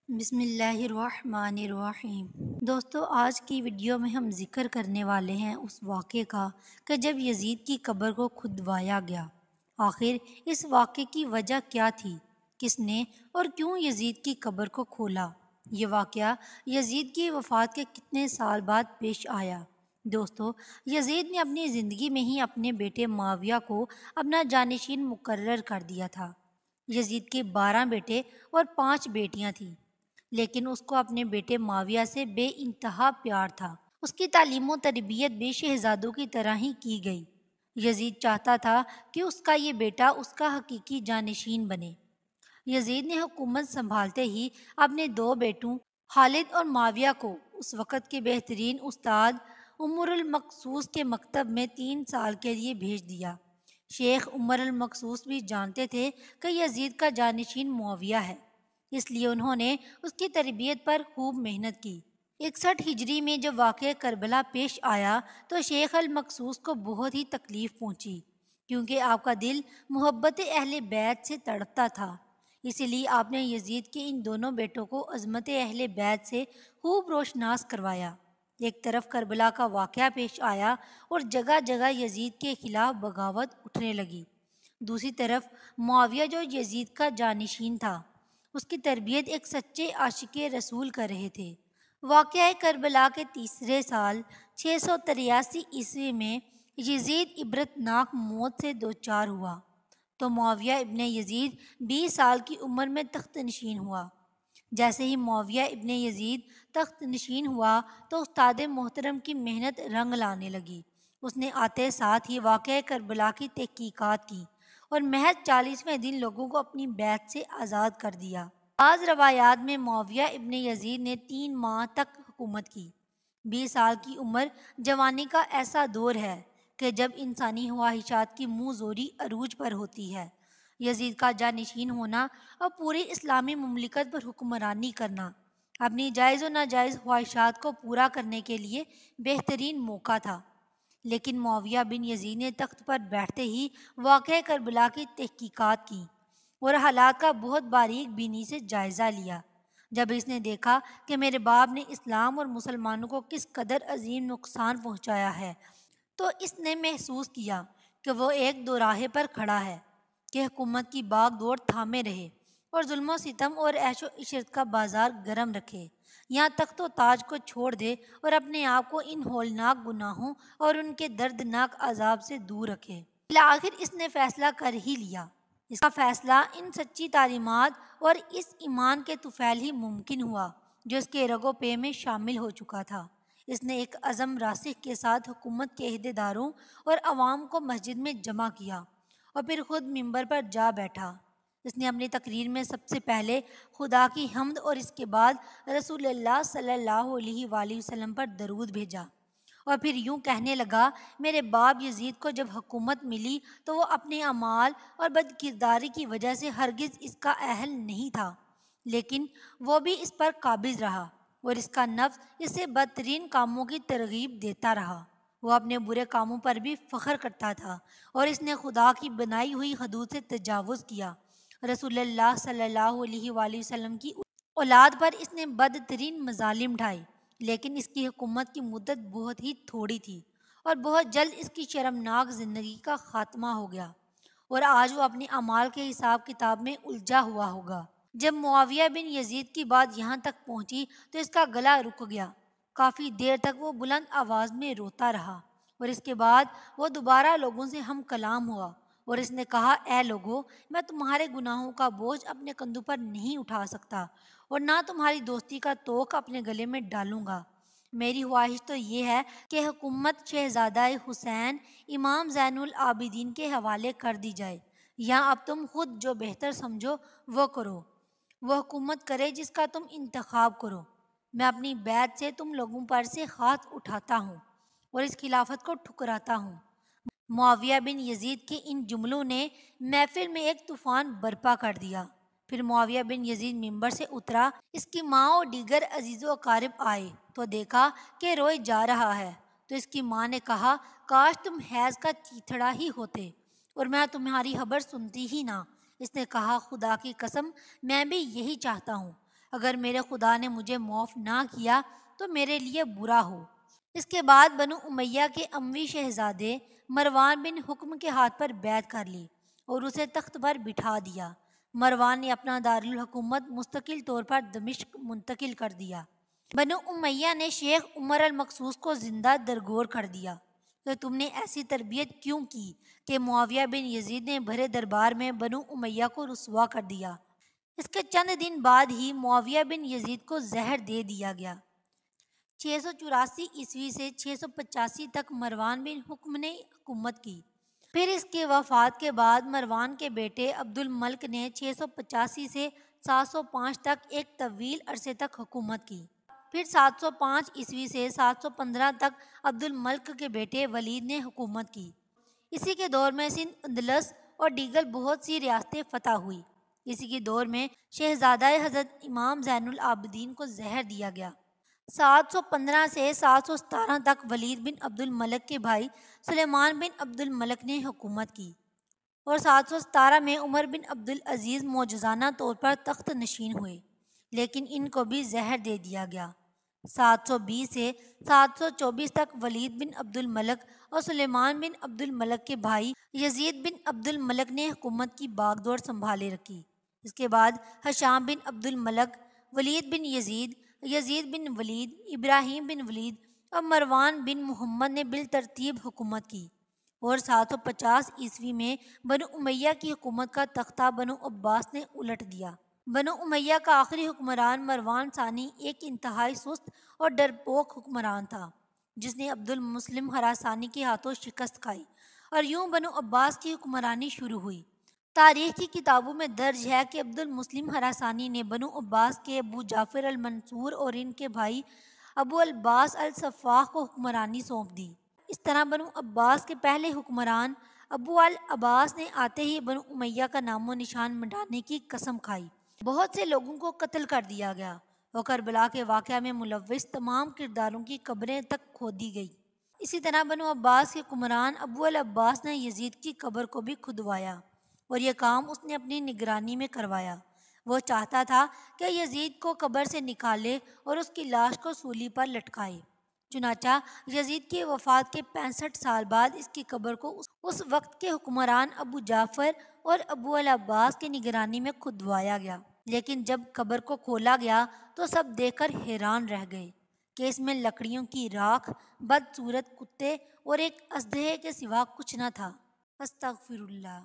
بسم اللہ الرحمن الرحیم۔ دوستو، آج کی ویڈیو میں ہم ذکر کرنے والے ہیں اس واقعے کا کہ جب یزید کی قبر کو کھدوایا گیا۔ آخر اس واقعے کی وجہ کیا تھی؟ کس نے اور کیوں یزید کی قبر کو کھولا؟ یہ واقعہ یزید کی وفات کے کتنے سال بعد پیش آیا؟ دوستو، یزید نے اپنی زندگی میں ہی اپنے بیٹے معاویہ کو اپنا جانشین مقرر کر دیا تھا۔ یزید کے 12 بیٹے اور 5 بیٹیاں تھیں، لیکن اس کو اپنے بیٹے معاویہ سے بے انتہا پیار تھا۔ اس کی تعلیم و تربیت بھی شہزادوں کی طرح ہی کی گئی۔ یزید چاہتا تھا کہ اس کا یہ بیٹا اس کا حقیقی جانشین بنے۔ یزید نے حکومت سنبھالتے ہی اپنے 2 بیٹوں خالد اور معاویہ کو اس وقت کے بہترین استاد عمر المقصوص کے مکتب میں 3 سال کے لیے بھیج دیا۔ شیخ عمر المقصوص بھی جانتے تھے کہ یزید کا جانشین معاویہ ہے، اس لیے انہوں نے اس کی تربیت پر خوب محنت کی۔ 61 ہجری میں جب واقعہ کربلا پیش آیا تو شیخ المقصوص کو بہت ہی تکلیف پہنچی، کیونکہ آپ کا دل محبت اہل بیت سے تڑپتا تھا۔ اسی لیے آپ نے یزید کے ان دونوں بیٹوں کو عظمت اہل بیت سے خوب روشناس کروایا۔ ایک طرف کربلا کا واقعہ پیش آیا اور جگہ جگہ یزید کے خلاف بغاوت اٹھنے لگی۔ دوسری طرف معاویہ جو یزید کا جانشین تھا، اس کی تربیت ایک سچے عاشق رسول کر رہے تھے۔ واقعہ کربلا کے تیسرے سال 683 عیسوی میں یزید عبرتناک موت سے دوچار ہوا تو معاویہ ابن یزید 20 سال کی عمر میں تخت نشین ہوا۔ جیسے ہی معاویہ ابن یزید تخت نشین ہوا تو استاد محترم کی محنت رنگ لانے لگی۔ اس نے آتے ساتھ ہی واقعہ کربلا کی تحقیقات کی اور محض 40ویں دن لوگوں کو اپنی بیعت سے آزاد کر دیا۔ بعض روایات میں معاویہ ابن یزید نے 3 ماہ تک حکومت کی۔ 20 سال کی عمر جوانی کا ایسا دور ہے کہ جب انسانی خواہشات کی منہ زوری عروج پر ہوتی ہے۔ یزید کا جانشین ہونا اور پوری اسلامی مملکت پر حکمرانی کرنا اپنی جائز و ناجائز خواہشات کو پورا کرنے کے لیے بہترین موقع تھا۔ لیکن معاویہ بن یزید نے تخت پر بیٹھتے ہی واقعہ کربلا کی تحقیقات کی اور حالات کا بہت باریک بینی سے جائزہ لیا۔ جب اس نے دیکھا کہ میرے باپ نے اسلام اور مسلمانوں کو کس قدر عظیم نقصان پہنچایا ہے، تو اس نے محسوس کیا کہ وہ ایک دوراہے پر کھڑا ہے کہ حکومت کی باغ دوڑ تھامے رہے اور ظلم و ستم اور عیش و عشرت کا بازار گرم رکھے، یہاں تخت و تاج کو چھوڑ دے اور اپنے آپ کو ان ہولناک گناہوں اور ان کے دردناک عذاب سے دور رکھے۔ بالآخر اس نے فیصلہ کر ہی لیا۔ اس کا فیصلہ ان سچی تعلیمات اور اس ایمان کے طفیل ہی ممکن ہوا جو اس کے رگ و پے میں شامل ہو چکا تھا۔ اس نے ایک عزم راسخ کے ساتھ حکومت کے عہدیداروں اور عوام کو مسجد میں جمع کیا اور پھر خود منبر پر جا بیٹھا۔ اس نے اپنی تقریر میں سب سے پہلے خدا کی حمد اور اس کے بعد رسول اللہ صلی اللہ علیہ وآلہ وسلم پر درود بھیجا، اور پھر یوں کہنے لگا، میرے باپ یزید کو جب حکومت ملی تو وہ اپنے اعمال اور بد کرداری کی وجہ سے ہرگز اس کا اہل نہیں تھا، لیکن وہ بھی اس پر قابض رہا اور اس کا نفس اسے بدترین کاموں کی ترغیب دیتا رہا۔ وہ اپنے برے کاموں پر بھی فخر کرتا تھا اور اس نے خدا کی بنائی ہوئی حدود سے تجاوز کیا۔ رسول اللہ صلی اللہ علیہ وآلہ وسلم کی اولاد پر اس نے بدترین مظالم ڈھائے، لیکن اس کی حکومت کی مدت بہت ہی تھوڑی تھی اور بہت جلد اس کی شرمناک زندگی کا خاتمہ ہو گیا اور آج وہ اپنے اعمال کے حساب کتاب میں الجھا ہوا ہوگا۔ جب معاویہ بن یزید کی بات یہاں تک پہنچی تو اس کا گلا رک گیا۔ کافی دیر تک وہ بلند آواز میں روتا رہا اور اس کے بعد وہ دوبارہ لوگوں سے ہم کلام ہوا اور اس نے کہا، اے لوگو، میں تمہارے گناہوں کا بوجھ اپنے کندھوں پر نہیں اٹھا سکتا اور نہ تمہاری دوستی کا طوق اپنے گلے میں ڈالوں گا۔ میری خواہش تو یہ ہے کہ حکومت شہزادہ حسین امام زین العابدین کے حوالے کر دی جائے، یا اب تم خود جو بہتر سمجھو وہ کرو۔ وہ حکومت کرے جس کا تم انتخاب کرو۔ میں اپنی بیعت سے تم لوگوں پر سے ہاتھ اٹھاتا ہوں اور اس خلافت کو ٹھکراتا ہوں۔ معاویہ بن یزید کے ان جملوں نے محفل میں ایک طوفان برپا کر دیا۔ پھر معاویہ بن یزید ممبر سے اترا، اس کی ماں اور دیگر عزیز و اقارب آئے تو دیکھا کہ روئے جا رہا ہے، تو اس کی ماں نے کہا، کاش تم حیض کا چیتھڑا ہی ہوتے اور میں تمہاری خبر سنتی ہی نہ۔ اس نے کہا، خدا کی قسم میں بھی یہی چاہتا ہوں، اگر میرے خدا نے مجھے معاف نہ کیا تو میرے لیے برا ہو۔ اس کے بعد بنو امیہ کے اموی شہزادے مروان بن حکم کے ہاتھ پر بیعت کر لی اور اسے تخت پر بٹھا دیا۔ مروان نے اپنا دارالحکومت مستقل طور پر دمشق منتقل کر دیا۔ بنو امیہ نے شیخ عمر المقصوص کو زندہ درگور کر دیا کہ تم نے ایسی تربیت کیوں کی کہ معاویہ بن یزید نے بھرے دربار میں بنو امیہ کو رسوا کر دیا۔ اس کے چند دن بعد ہی معاویہ بن یزید کو زہر دے دیا گیا۔ 684 سے 685 تک مروان بن حکم نے حکومت کی۔ پھر اس کے وفات کے بعد مروان کے بیٹے عبد الملک نے 685 سے 705 تک ایک طویل عرصے تک حکومت کی۔ پھر 705 سے 715 تک عبد الملک کے بیٹے ولید نے حکومت کی۔ اسی کے دور میں سندھ، اندلس اور دیگر بہت سی ریاستیں فتح ہوئی۔ اسی کے دور میں شہزادہ حضرت امام زین العابدین کو زہر دیا گیا۔ 715 سے 717 تک ولید بن عبد الملک کے بھائی سلیمان بن عبد الملک نے حکومت کی اور 717 میں عمر بن عبد العزیز معجزانہ طور پر تخت نشین ہوئے، لیکن ان کو بھی زہر دے دیا گیا۔ 720 سے 724 تک ولید بن عبد الملک اور سلیمان بن عبد الملک کے بھائی یزید بن عبد الملک نے حکومت کی باغ ڈور سنبھالے رکھی۔ اس کے بعد ہشام بن عبد الملک، ولید بن یزید، یزید بن ولید، ابراہیم بن ولید اور مروان بن محمد نے بالترتیب حکومت کی اور 750 میں بنو امیہ کی حکومت کا تختہ بنو عباس نے الٹ دیا۔ بنو امیہ کا آخری حکمران مروان ثانی ایک انتہائی سست اور ڈرپوک حکمران تھا جس نے عبد المسلم خراسانی کے ہاتھوں شکست کھائی اور یوں بنو عباس کی حکمرانی شروع ہوئی۔ تاریخ کی کتابوں میں درج ہے کہ عبد المسلم خراسانی نے بنو عباس کے ابو جعفر المنصور اور ان کے بھائی ابو العباس الصفاح کو حکمرانی سونپ دی۔ اس طرح بنو عباس کے پہلے حکمران ابو العباس نے آتے ہی بنو امیہ کا نام و نشان مٹانے کی قسم کھائی۔ بہت سے لوگوں کو قتل کر دیا گیا اور کربلا کے واقعہ میں ملوث تمام کرداروں کی قبریں تک کھودی گئی۔ اسی طرح بنو عباس کے حکمران ابو العباس نے یزید کی قبر کو بھی کھدوایا اور یہ کام اس نے اپنی نگرانی میں کروایا۔ وہ چاہتا تھا کہ یزید کو قبر سے نکالے اور اس کی لاش کو سولی پر لٹکائے۔ چنانچہ یزید کی وفات کے 65 سال بعد اس کی قبر کو اس وقت کے حکمران ابو جعفر اور ابو العباس کی نگرانی میں کھدوایا گیا، لیکن جب قبر کو کھولا گیا تو سب دیکھ کر حیران رہ گئے کہ اس میں لکڑیوں کی راکھ، بدصورت کتے اور ایک اژدہے کے سوا کچھ نہ تھا۔ استغفر اللہ۔